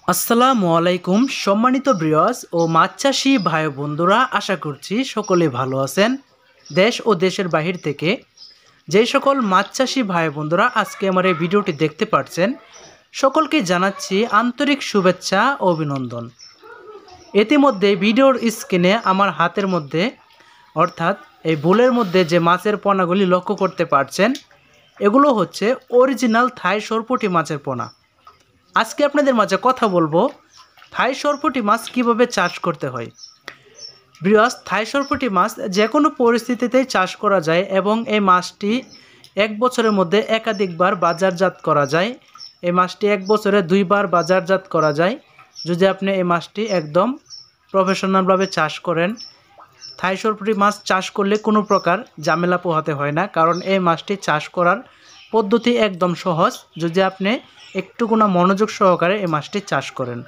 আসসালামু আলাইকুম সম্মানিত ভিউয়ার্স ও মাছ চাষি ভাই বন্ধুরা, আশা করছি সকলে ভালো আছেন। দেশ ও দেশের বাহির থেকে যে সকল মাছ চাষি ভাই বন্ধুরা আজকে আমার এই ভিডিওটি দেখতে পাচ্ছেন, সকলকে জানাচ্ছি আন্তরিক শুভেচ্ছা ও অভিনন্দন। ইতিমধ্যে ভিডিওর স্ক্রিনে আমার হাতের মধ্যে অর্থাৎ এই বোলের মধ্যে যে মাছের পোনাগুলি লক্ষ্য করতে পারছেন, এগুলো হচ্ছে অরিজিনাল থাই সরপুঁটি মাছের পোনা। আজকে আপনাদের মাঝে কথা বলবো থাই সরপুঁটি মাছ কিভাবে চাষ করতে হয়। ভিউয়ার্স, থাই সরপুঁটি মাছ যে কোনো পরিস্থিতিতেই চাষ করা যায় এবং এই মাছটি এক বছরের মধ্যে একাধিকবার বাজারজাত করা যায়। এই মাছটি এক বছরে 2 বার বাজারজাত করা যায় যদি আপনি এই মাছটি একদম প্রফেশনালভাবে চাষ করেন। থাই সরপুঁটি মাছ চাষ করলে কোনো প্রকার ঝামেলা পোহাতে হয় না, কারণ এই মাছটি চাষ করার পদ্ধতি একদম সহজ যদি আপনি একটুকুনা মনোযোগ সহকারে এই মাছটি চাষ করেন।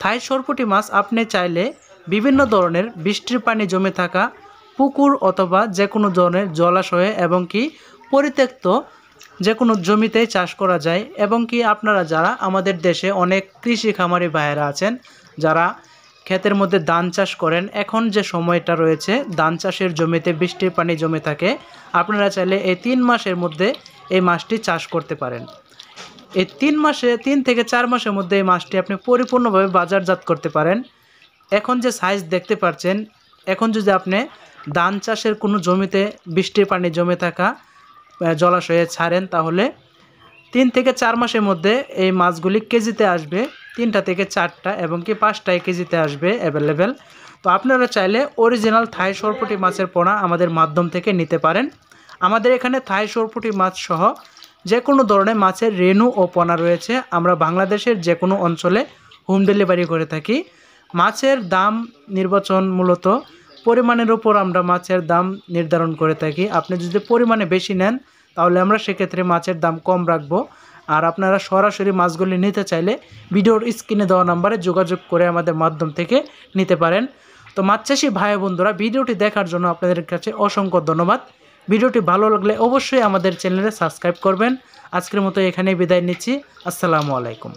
থাই সরপুঁটি মাছ আপনি চাইলে বিভিন্ন ধরনের বৃষ্টির পানি জমে থাকা পুকুর অথবা যে কোনো ধরনের জলাশয়ে এবং কি পরিত্যক্ত যে কোনো জমিতে চাষ করা যায়। এবং কি আপনারা যারা আমাদের দেশে অনেক কৃষি খামারি ভাইয়েরা আছেন যারা ক্ষেতের মধ্যে ধান চাষ করেন, এখন যে সময়টা রয়েছে ধান চাষের জমিতে বৃষ্টির পানি জমে থাকে, আপনারা চাইলে এই 3 মাসের মধ্যে এই মাছটি চাষ করতে পারেন। এই 3 থেকে 4 মাসের মধ্যে এই মাছটি আপনি পরিপূর্ণভাবে বাজারজাত করতে পারেন। এখন যে সাইজ দেখতে পাচ্ছেন, এখন যদি আপনি ধান চাষের কোনো জমিতে বৃষ্টির পানি জমে থাকা জলাশয়ে ছাড়েন, তাহলে 3 থেকে 4 মাসের মধ্যে এই মাছগুলি কেজিতে আসবে 3টা থেকে 4টা এবং কি 5টায় কেজিতে আসবে অ্যাভেলেবেল। তো আপনারা চাইলে অরিজিনাল থাই সরপুঁটি মাছের পোনা আমাদের মাধ্যম থেকে নিতে পারেন। আমাদের এখানে থাই সরপুঁটি মাছ সহ যে কোনো ধরনের মাছের রেণু ও পোনা রয়েছে। আমরা বাংলাদেশের যে কোনো অঞ্চলে হোম ডেলিভারি করে থাকি। মাছের দাম নির্বাচন মূলত পরিমাণের উপর আমরা মাছের দাম নির্ধারণ করে থাকি। আপনি যদি পরিমাণে বেশি নেন তাহলে আমরা সেক্ষেত্রে মাছের দাম কম রাখবো। আর আপনারা সরাসরি মাছগুলি নিতে চাইলে ভিডিওর স্ক্রিনে দেওয়া নাম্বারে যোগাযোগ করে আমাদের মাধ্যম থেকে নিতে পারেন। তো মাছ চাষি ভাই বন্ধুরা, ভিডিওটি দেখার জন্য আপনাদের কাছে অসংখ্য ধন্যবাদ। ভিডিওটি ভালো লাগলে অবশ্যই আমাদের চ্যানেলে সাবস্ক্রাইব করবেন। আজকের মতো এখানেই বিদায় নিচ্ছি। আসসালামু আলাইকুম।